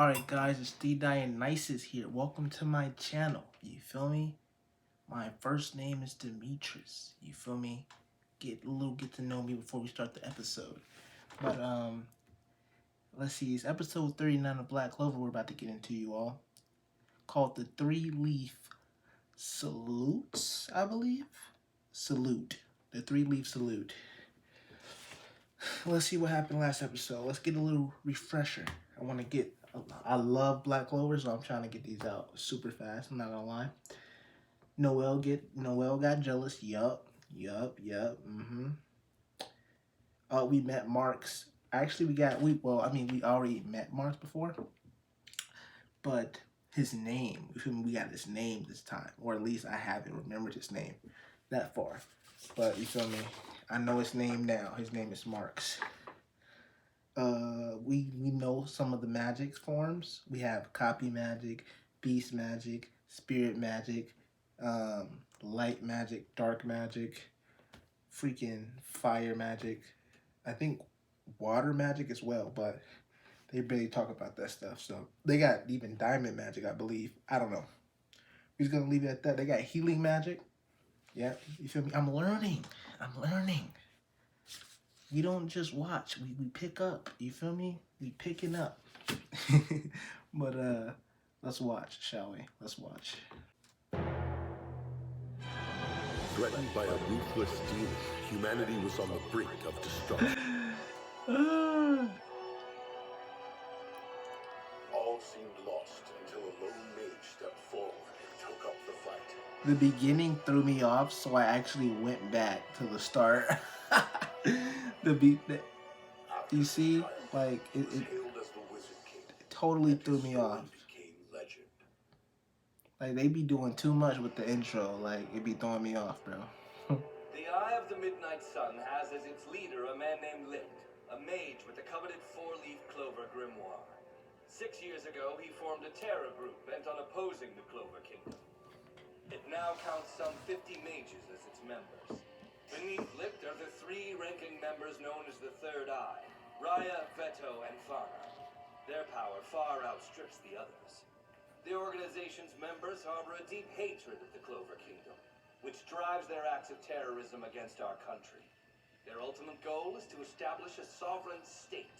Alright guys, it's D Dionysus here. Welcome to my channel. You feel me? My first name is Demetrius. You feel me? Get to know me before we start the episode. But let's see, it's episode 39 of Black Clover we're about to get into, you all. Called the 3-leaf salutes, I believe. Salute. The 3-leaf salute. Let's see what happened last episode. Let's get a little refresher. I love Black Clover, so I'm trying to get these out super fast. I'm not gonna lie. Noel got jealous. Yup. We met Marks. Actually, we already met Marks before, but his name. We got his name this time, or at least I haven't remembered his name that far. But you feel me? I know his name now. His name is Marks. We know some of the magic forms. We have copy magic, beast magic, spirit magic, light magic, dark magic, freaking fire magic. I think water magic as well, but they barely talk about that stuff. So they got even diamond magic, I believe. I don't know. We're just gonna leave it at that. They got healing magic. Yeah, you feel me? I'm learning. We don't just watch, we pick up, you feel me? We picking up. But let's watch, shall we? Let's watch. Threatened by a ruthless demon, humanity was on the brink of destruction. All seemed lost until a lone mage stepped forward and took up the fight. The beginning threw me off, so I actually went back to the start. The beat that you see, like it totally threw me off. Like they be doing too much with the intro, like it be throwing me off, bro. The Eye of the Midnight Sun has as its leader a man named Licht, a mage with the coveted 4-leaf Clover grimoire. 6 years ago, he formed a terror group bent on opposing the Clover Kingdom. It now counts some 50 mages as its members. Beneath Licht are the 3 ranking members known as the Third Eye, Raya, Veto, and Fauna. Their power far outstrips the others. The organization's members harbor a deep hatred of the Clover Kingdom, which drives their acts of terrorism against our country. Their ultimate goal is to establish a sovereign state.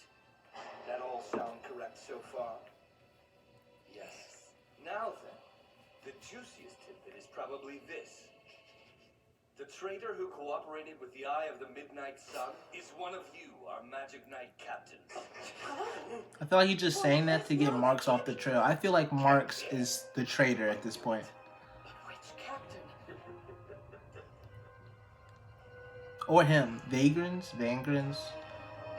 That all sound correct so far? Yes. Now then, the juiciest tidbit is probably this. The traitor who cooperated with the Eye of the Midnight Sun is one of you, our Magic Knight captains. I feel like he's just saying that to get Marks off the trail. I feel like Marks is the traitor at this point. But which captain? Or him. Vagrants,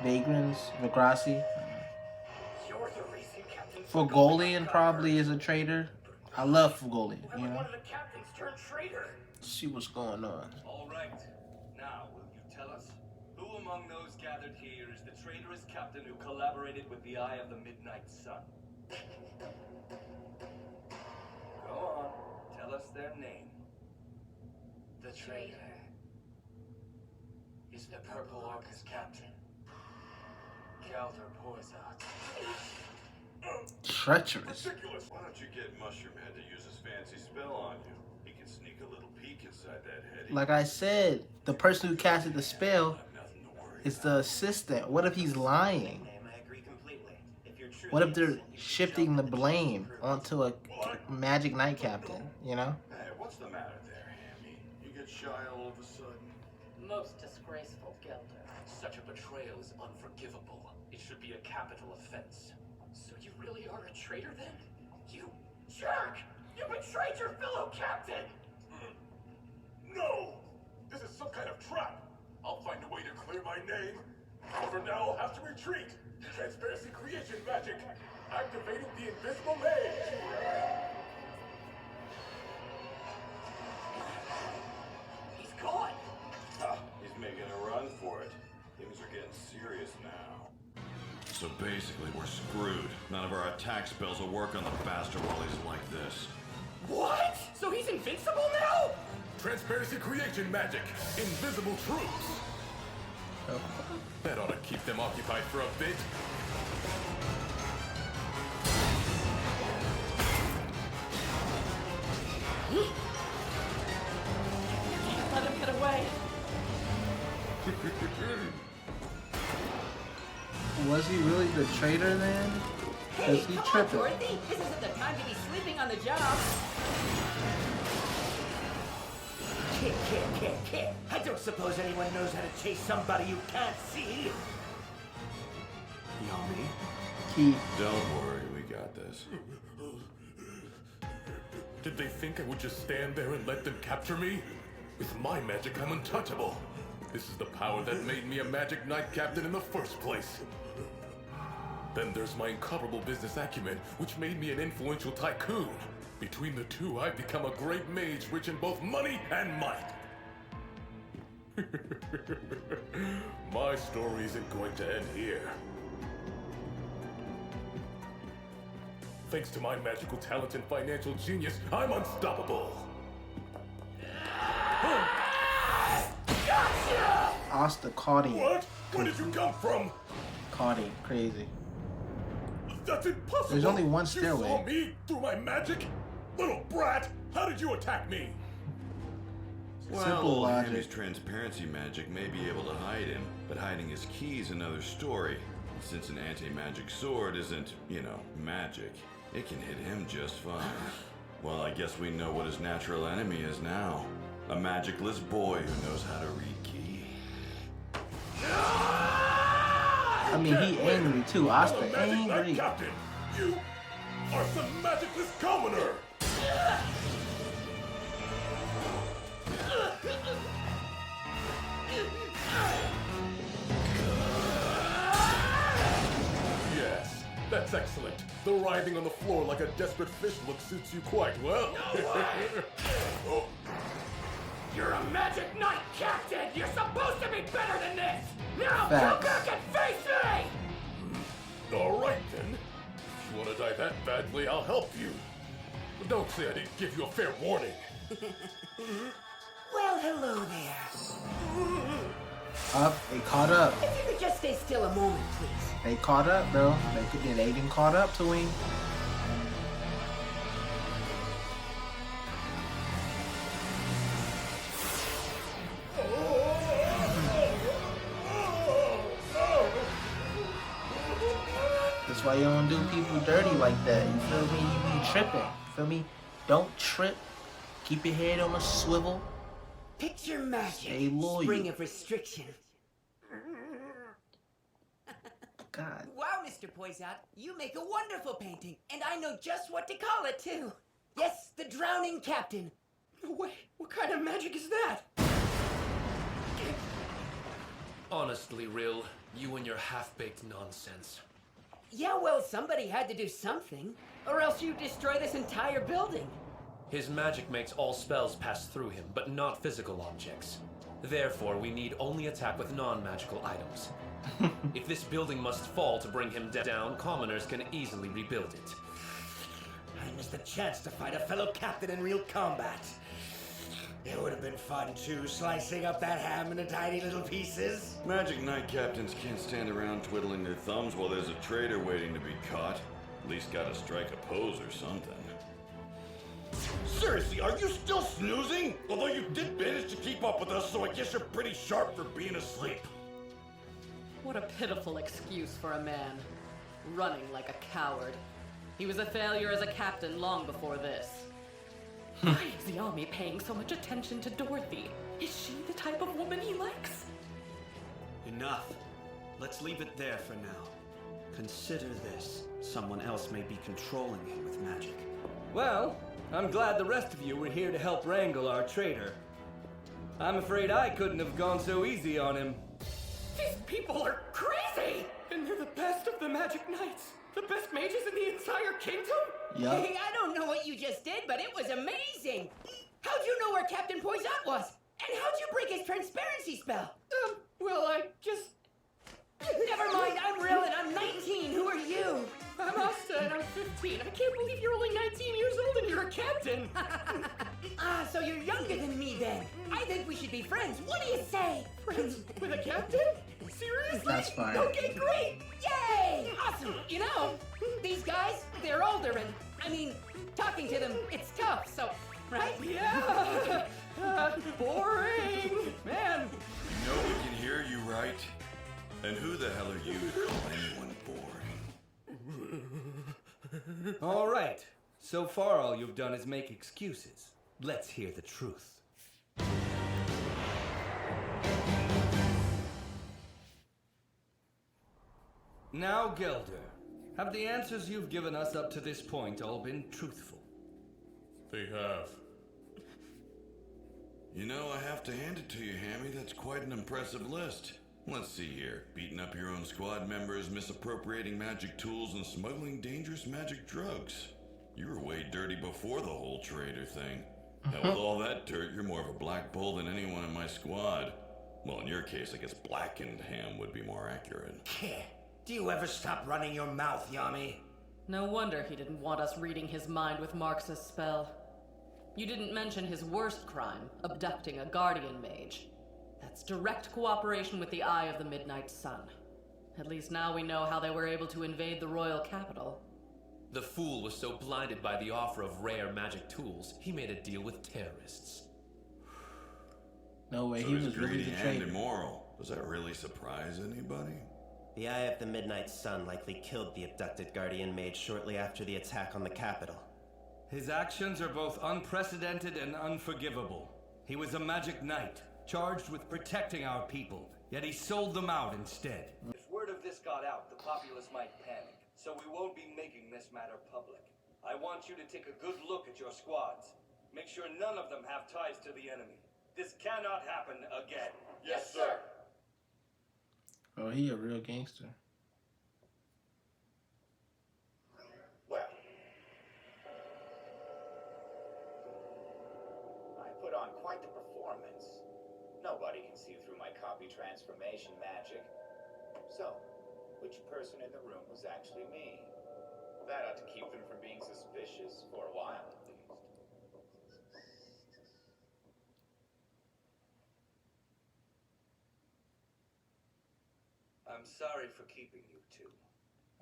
Vagrassi. You're the reason Captain Fugolian probably is a traitor. I love Fugolian, you know? One of the captains turned traitor. See what's going on. All right. Now, will you tell us who among those gathered here is the traitorous captain who collaborated with the Eye of the Midnight Sun? Go on. Tell us their name. The traitor is the Purple Orca's captain, Kelder Porzot. Treacherous. Ridiculous. Why don't you get Mushroom Head to use his fancy spell on you? He can sneak a little peek inside that head. Like I said, the person who casted the spell is the assistant. What if he's lying? What if they're shifting the blame onto a Magic Knight captain, you know? Hey, what's the matter there, Hammy? You get shy all of a sudden? Most disgraceful, Gelder. Such a betrayal is unforgivable. It should be a capital offense. So you really are a traitor then? You jerk! You betrayed your fellow captain! No! This is some kind of trap! I'll find a way to clear my name. For now, I'll have to retreat. Transparency creation magic. Activating the invisible mage. He's gone! He's making a run for it. Things are getting serious now. So basically, we're screwed. None of our attack spells will work on the bastard while he's like this. What? So he's invincible now? Transparency creation magic. Invisible troops. That ought to keep them occupied for a bit. Can't let him get away. Was he really the traitor then? Hey, Cause he come on, tripping. Dorothy. This isn't the time to be sleeping on the job. Kid. I don't suppose anyone knows how to chase somebody you can't see. Yummy. Keith. Don't worry, we got this. Did they think I would just stand there and let them capture me? With my magic, I'm untouchable. This is the power that made me a Magic Knight Captain in the first place. Then there's my incomparable business acumen, which made me an influential tycoon. Between the two, I've become a great mage rich in both money and might. My story isn't going to end here. Thanks to my magical talent and financial genius, I'm unstoppable. Asta caught him. What? Where did you come from? Caught him. Crazy. That's impossible! There's only one You stairway. saw me through my magic? Little brat! How did you attack me? Well, Simple old logic. Hammy's transparency magic may be able to hide him, but hiding his key is another story. Since an anti-magic sword isn't, magic, it can hit him just fine. Well, I guess we know what his natural enemy is now. A magicless boy who knows how to read key. I mean, he angry too. Asta I'm a Magic Knight angry. Captain! You are some magicless commoner! Yes, that's excellent. The writhing on the floor like a desperate fish look suits you quite well. Oh, You're a Magic Knight Captain! You're supposed to be better than this! Now Facts. come back and face me! all right then. If you want to die that badly, I'll help you. But don't say I didn't give you a fair warning. Well, hello there. Up. They caught up. If you could just stay still a moment, please. They caught up, bro. They didn't caught up to him. That's why you don't do people dirty like that. You feel me? You be tripping. You feel me? Don't trip. Keep your head on a swivel. Picture magic. Stay loyal. Spring of restriction. God. Wow, Mr. Poisat, you make a wonderful painting, and I know just what to call it, too. Yes, the Drowning Captain. No way! What kind of magic is that? Honestly, Rill, you and your half-baked nonsense. Yeah, well, somebody had to do something, or else you'd destroy this entire building. His magic makes all spells pass through him, but not physical objects. Therefore, we need only attack with non-magical items. If this building must fall to bring him down, commoners can easily rebuild it. I missed the chance to fight a fellow captain in real combat. It would have been fun, too, slicing up that ham into tiny little pieces. Magic Knight Captains can't stand around twiddling their thumbs while there's a traitor waiting to be caught. At least gotta strike a pose or something. Seriously, are you still snoozing? Although you did manage to keep up with us, so I guess you're pretty sharp for being asleep. What a pitiful excuse for a man. Running like a coward. He was a failure as a captain long before this. Why is the army paying so much attention to Dorothy? Is she the type of woman he likes? Enough. Let's leave it there for now. Consider this. Someone else may be controlling him with magic. Well, I'm glad the rest of you were here to help wrangle our traitor. I'm afraid I couldn't have gone so easy on him. These people are crazy! And they're the best of the Magic Knights! The best mages in the entire kingdom? Yup. Hey, I don't know what you just did, but it was amazing. How'd you know where Captain Poisat was? And how'd you break his transparency spell? Well, I just... Never mind, I'm Rill and I'm 19. Who are you? I'm Asta and I'm 15. I can't believe you're only 19 years old and you're a captain! Ah, so you're younger than me then. I think we should be friends. What do you say? Friends with a captain? Seriously? That's fine. Okay, great! Yay! Awesome! You know, these guys, they're older and, I mean, talking to them, it's tough, so right? Yeah! Boring! Man! You know we can hear you, right? And who the hell are you to call anyone boring? All right. So far, all you've done is make excuses. Let's hear the truth. Now, Gelder, have the answers you've given us up to this point all been truthful? They have. You know, I have to hand it to you, Hammy. That's quite an impressive list. Let's see here. Beating up your own squad members, misappropriating magic tools, and smuggling dangerous magic drugs. You were way dirty before the whole traitor thing. Now, with all that dirt, you're more of a black bull than anyone in my squad. Well, in your case, I guess blackened ham would be more accurate. Do you ever stop running your mouth, Yami? No wonder he didn't want us reading his mind with Marx's spell. You didn't mention his worst crime, abducting a guardian mage. That's direct cooperation with the Eye of the Midnight Sun. At least now we know how they were able to invade the royal capital. The fool was so blinded by the offer of rare magic tools, he made a deal with terrorists. No way, So he he's was really greedy the and traitor. immoral. Does that really surprise anybody? The Eye of the Midnight Sun likely killed the abducted Guardian Mage shortly after the attack on the capital. His actions are both unprecedented and unforgivable. He was a magic knight, charged with protecting our people, yet he sold them out instead. If word of this got out, the populace might panic, so we won't be making this matter public. I want you to take a good look at your squads. Make sure none of them have ties to the enemy. This cannot happen again. Yes, sir. Oh, he a real gangster. Well, I put on quite the performance. Nobody can see through my copy transformation magic. So, which person in the room was actually me? That ought to keep them from being suspicious for a while, at least. I'm sorry for keeping you two.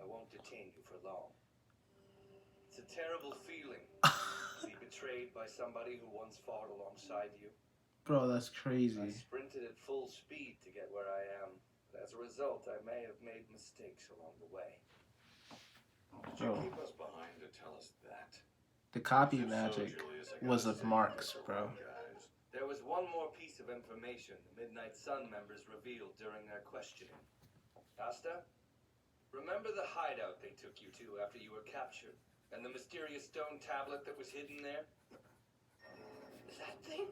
I won't detain you for long. It's a terrible feeling to be betrayed by somebody who once fought alongside you. Bro, that's I crazy. sprinted at full speed to get where I am, but as a result, I may have made mistakes along the way. Did you Bro, keep us behind to tell us that? the copy If so, magic Julius, I was gotta of say, Marx, you're bro. right, guys. There was one more piece of information the Midnight Sun members revealed during their questioning. Asta, remember the hideout they took you to after you were captured? And the mysterious stone tablet that was hidden there? That thing?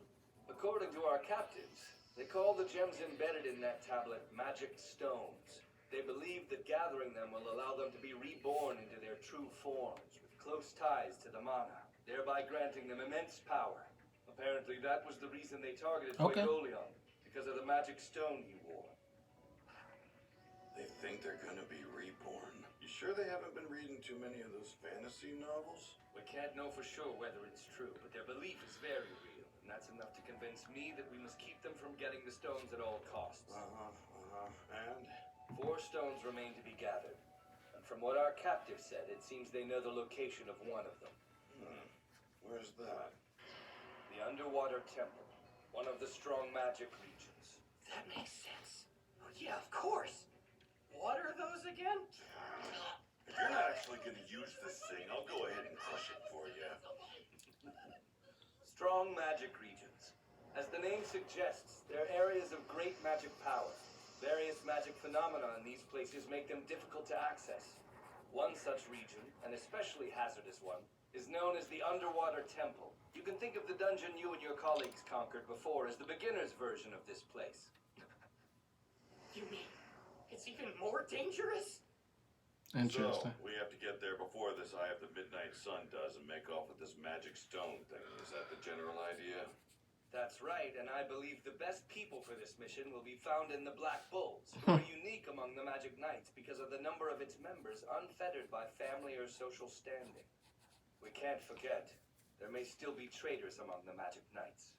According to our captives, they call the gems embedded in that tablet magic stones. They believe that gathering them will allow them to be reborn into their true forms, with close ties to the mana, thereby granting them immense power. Apparently that was the reason they targeted Okay. Fuegoleon, because of the magic stone he wore. They think they're gonna be reborn. You sure they haven't been reading too many of those fantasy novels? We can't know for sure whether it's true, but their belief is very real, and that's enough to convince me that we must keep them from getting the stones at all costs. And? 4 stones remain to be gathered, and from what our captive said, it seems they know the location of one of them. Where's that? The underwater temple, one of the strong magic regions. That makes sense. Oh, yeah, of course. What are those again? If you're not actually gonna use this thing, I'll go ahead and crush it for you. Strong magic regions. As the name suggests, they're areas of great magic power. Various magic phenomena in these places make them difficult to access. One such region, an especially hazardous one, is known as the Underwater Temple. You can think of the dungeon you and your colleagues conquered before as the beginner's version of this place. You mean it's even more dangerous? Interesting. So, we have to get there before this Eye of the Midnight Sun does and make off with this magic stone thing. Is that the general idea? That's right, and I believe the best people for this mission will be found in the Black Bulls, who are unique among the Magic Knights because of the number of its members unfettered by family or social standing. We can't forget, there may still be traitors among the Magic Knights.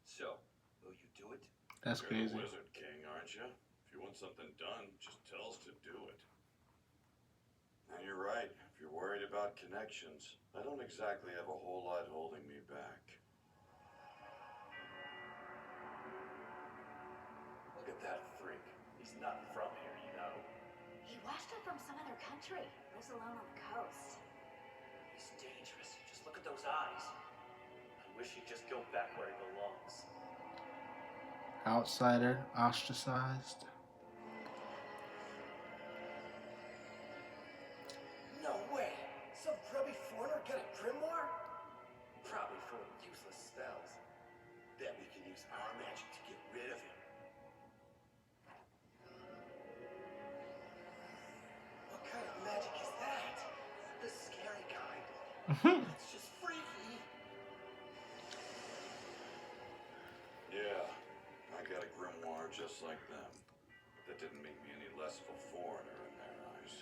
So, will you do it? That's You're crazy. the Wizard King, aren't you? If you want something done, just tell us to do it. And you're right. If you're worried about connections, I don't exactly have a whole lot holding me back. that freak. He's not from here, you know. He washed up from some other country. Lives alone on the coast. He's dangerous. Just look at those eyes. I wish he'd just go back where he belongs. Outsider, ostracized. No way! Some grubby foreigner got a grimoire? Probably full of useless spells. Bet we can use our magic to get rid of him. What kind of magic is that? The scary kind. It's just freaky. Yeah, I got a grimoire just like them. But that didn't make me any less of a foreigner in their eyes.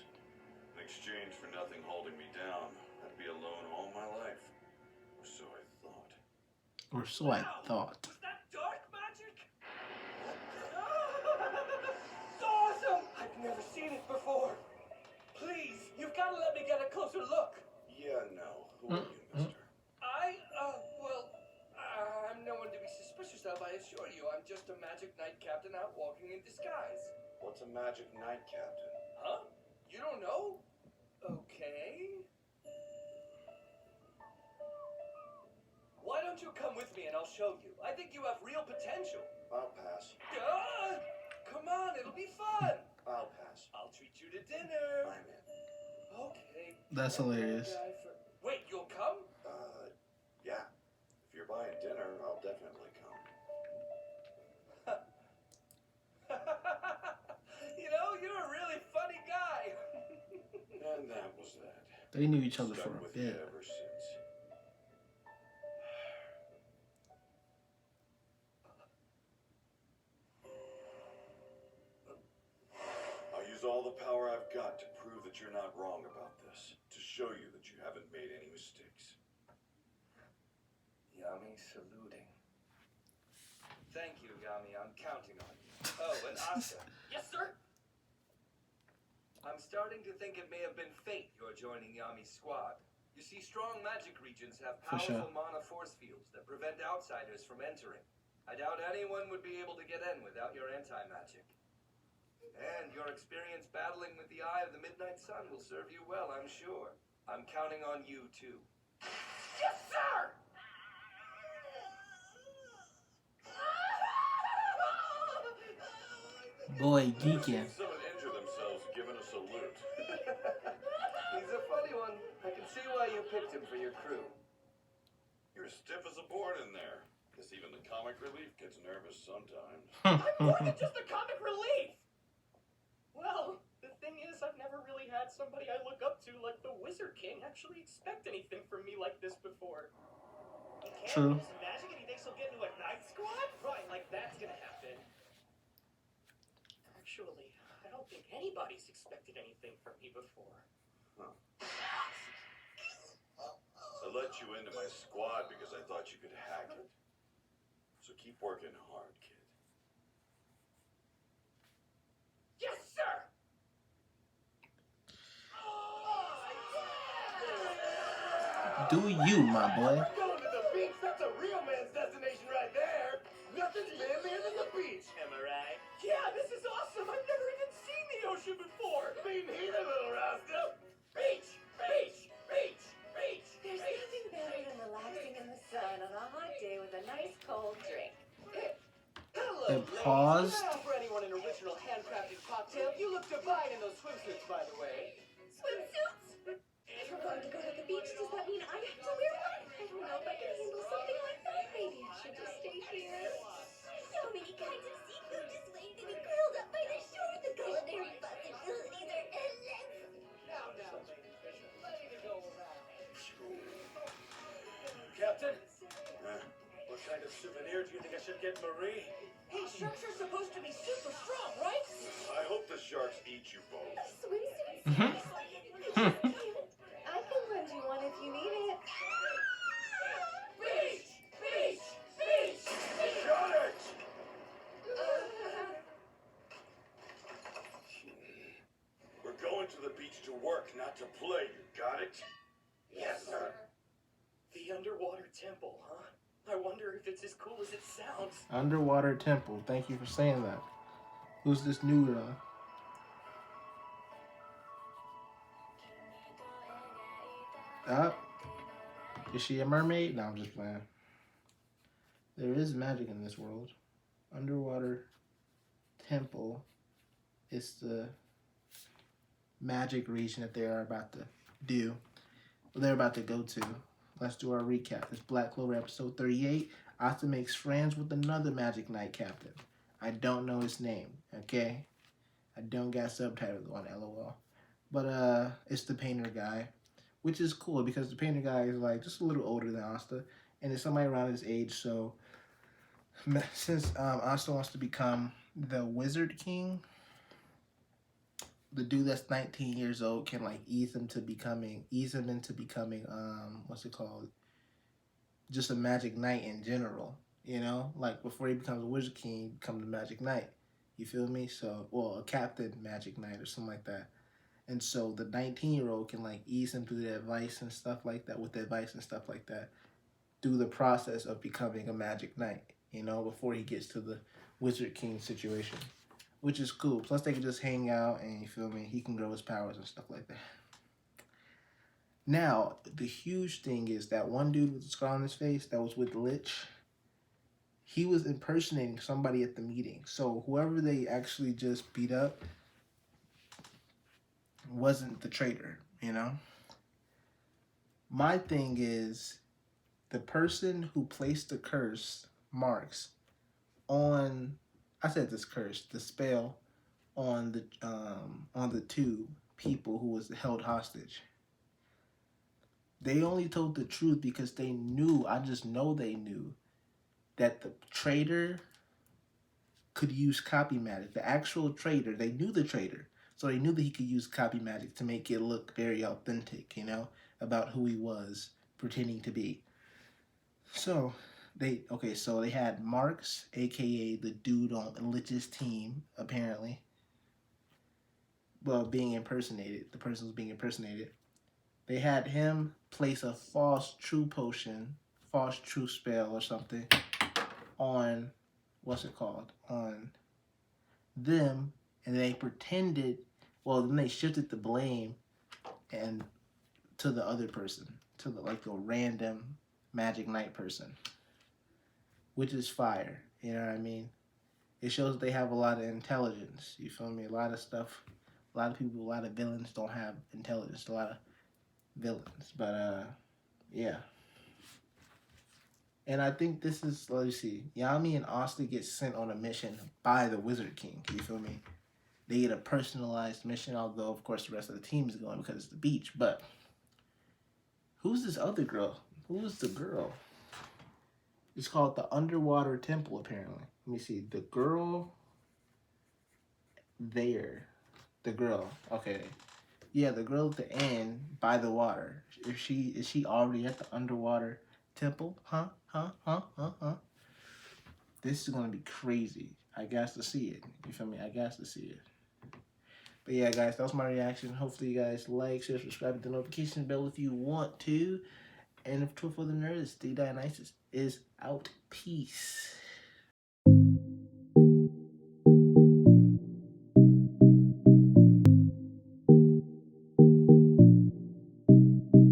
In exchange for nothing holding me down, I'd be alone all my life. Or so I thought. Or so I thought. Was that dark magic? It's awesome! I've never seen it before. Please, you've got to let me get a closer look. Yeah, no. Who are you, mister? I'm no one to be suspicious of, I assure you. I'm just a magic knight captain out walking in disguise. What's a magic knight captain? Huh? You don't know? Okay. Why don't you come with me and I'll show you? I think you have real potential. I'll pass. Come on, it'll be fun. I'll pass. I'll treat you to dinner. I'm in. Okay. That's hilarious. Wait, you'll come? Yeah. If you're buying dinner, I'll definitely come. You know, you're a really funny guy. And that was that. They knew each other Stuck for a with me bit. ever since. I'll use all the power I've got to prove that you're not wrong about this. To show you that you haven't made any mistakes. Yami saluting. Thank you, Yami. I'm counting on you. Oh, and Asuka. Yes, sir? I'm starting to think it may have been fate you're joining Yami's squad. You see, strong magic regions have For sure. powerful mana force fields that prevent outsiders from entering. I doubt anyone would be able to get in without your anti-magic. And your experience battling with the Eye of the Midnight Sun will serve you well, I'm sure. I'm counting on you, too. Yes, sir! Boy, geeking. Someone injure themselves giving a salute. He's a funny one. I can see why you picked him for your crew. You're as stiff as a board in there. Guess even the comic relief gets nervous sometimes. I'm more than just a comic relief! Well, the thing is, I've never really had somebody I look up to like the Wizard King actually expect anything from me like this before. He can't True. use magic and he thinks he'll get into a night squad? Right, like that's gonna happen. Actually, I don't think anybody's expected anything from me before. Huh. I let you into my squad because I thought you could hack it. So keep working hard, kid. Yes, sir! Do you, my boy? Going to the beach, that's a real man's destination right there. Nothing's manlier than the beach, am I right? Yeah, this is awesome! I've never even seen the ocean before! Me neither, little rascal. Beach! Beach! Beach! Beach! There's nothing better than relaxing in the sun on a hot day with a nice cold drink. Hello, It ladies. paused. Can I offer anyone an original handcrafted cocktail? You look divine in those swimsuits, by the way. Swimsuits? If we're going to go to the beach, does that mean I have to wear one? I don't know if I can handle something like that. Maybe I should just stay here. So many kinds of seafood just waiting to be grilled up by the shore. The culinary possibilities are endless. Now, lady fisher, plenty to go around. Captain, what kind of souvenir do you think I should get Marie? Hey, sharks are supposed to be super strong, right? I hope the sharks eat you both. Swimsuits? I can lend you one if you need it. Beach! Beach! Beach! Shut it! We're going to the beach to work, not to play. You got it? Yes, sir. The underwater temple, huh? I wonder if it's as cool as it sounds. Underwater temple. Thank you for saying that. Who's this new girl? Up. Is she a mermaid? No, I'm just playing. There is magic in this world. Underwater temple is the magic region that they are about to do. They're about to go to. Let's do our recap. It's Black Clover episode 38. Asta makes friends with another Magic Knight captain. I don't know his name, okay? I don't got subtitles on, LOL. But it's the painter guy, which is cool because the painter guy is like just a little older than Asta, and it's somebody around his age. So since Asta wants to become the Wizard King, the dude that's 19 years old can like ease him into becoming what's it called? Just a Magic Knight in general. You know, like before he becomes a Wizard King, he becomes a Magic Knight. You feel me? So, well, a Captain Magic Knight or something like that. And so the 19-year-old can like ease him through the advice and stuff like that, with the advice and stuff like that, through the process of becoming a Magic Knight, you know, before he gets to the Wizard King situation, which is cool. Plus they can just hang out and, you feel me, he can grow his powers and stuff like that. Now, the huge thing is that one dude with the scar on his face that was with Lich, he was impersonating somebody at the meeting. So whoever they actually just beat up wasn't the traitor, you know? My thing is, the person who placed the curse marks on, I said this curse, the spell on the two people who was held hostage. They only told the truth because they knew, I just know they knew, that the traitor could use copy magic. The actual traitor, they knew the traitor. So they knew that he could use copy magic to make it look very authentic, you know, about who he was pretending to be. So they had Marks, aka the dude on Lich's team, apparently. Well, being impersonated. The person was being impersonated. They had him place a false true potion, false true spell or something on, what's it called? On them, and they pretended, well, then they shifted the blame and to the other person, to the like a random Magic Knight person, which is fire. You know what I mean? It shows they have a lot of intelligence. You feel me? A lot of stuff. A lot of people, a lot of villains don't have intelligence. A lot of villains, but yeah. And I think this is, let me see, Yami and Asta get sent on a mission by the Wizard King. You feel me? They get a personalized mission, although of course the rest of the team is going because it's the beach. But who's this other girl? Who's the girl? It's called the Underwater Temple, apparently. Let me see. The girl there. The girl. Okay. Yeah, the girl at the end by the water. Is she already at the Underwater Temple? Huh? This is gonna be crazy. I got to see it. You feel me? I got to see it. But yeah, guys, that was my reaction. Hopefully you guys like, share, subscribe, hit the notification bell if you want to. And for the nerds, the Dionysus is out. Peace.